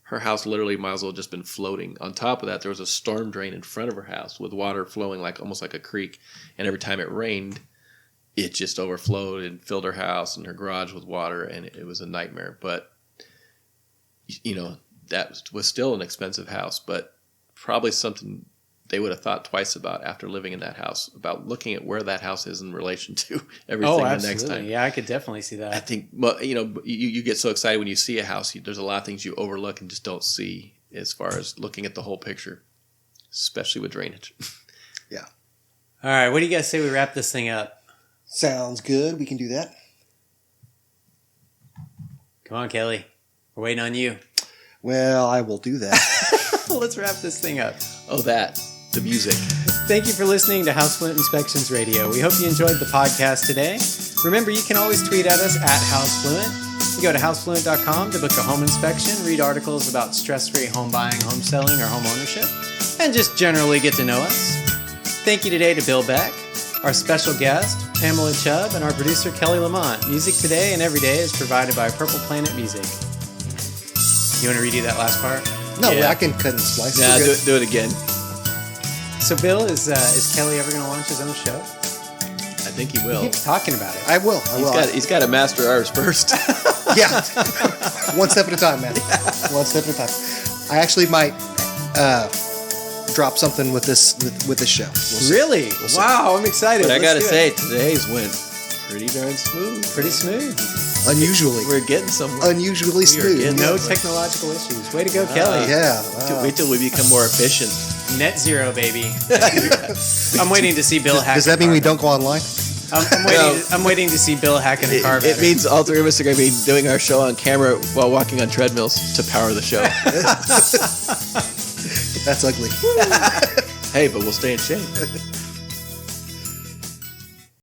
Her house literally might as well have just been floating. On top of that, there was a storm drain in front of her house with water flowing almost like a creek. And every time it rained, it just overflowed and filled her house and her garage with water, and it was a nightmare. But, that was still an expensive house, but probably something they would have thought twice about after living in that house, about looking at where that house is in relation to everything the next time. Yeah, I could definitely see that. I think, you get so excited when you see a house. There's a lot of things you overlook and just don't see as far as looking at the whole picture, especially with drainage. Yeah. All right, what do you guys say we wrap this thing up? Sounds good. We can do that. Come on, Kelly. We're waiting on you. Well, I will do that. Let's wrap this thing up. Oh, the music. Thank you for listening to House Fluent Inspections Radio. We hope you enjoyed the podcast today. Remember, you can always tweet at us at HouseFluent. You go to housefluent.com to book a home inspection, read articles about stress-free home buying, home selling, or home ownership, and just generally get to know us. Thank you today to Bill Beck, our special guest, Pamela Chubb, and our producer, Kelly Lamont. Music today and every day is provided by Purple Planet Music. You want to redo that last part? No, I can cut and splice. Yeah, do it again. So, Bill, is Kelly ever going to launch his own show? I think he will. He keeps talking about it. I will. He's got to master ours first. Yeah. One step at a time, man. Yeah. One step at a time. I actually might drop something with this show. We'll see. Really? Wow, I'm excited. But I got to say, today's went pretty darn smooth. Pretty smooth. Unusually. We're getting somewhere. Unusually smooth. No technological issues. Way to go, Kelly. Yeah. Wait till we become more efficient. Net zero, baby. I'm waiting to see Bill hack. Does that mean we don't go online? I'm waiting to see Bill hacking a car. It means all three of us are going to be doing our show on camera while walking on treadmills to power the show. That's ugly. Hey, but we'll stay in shape.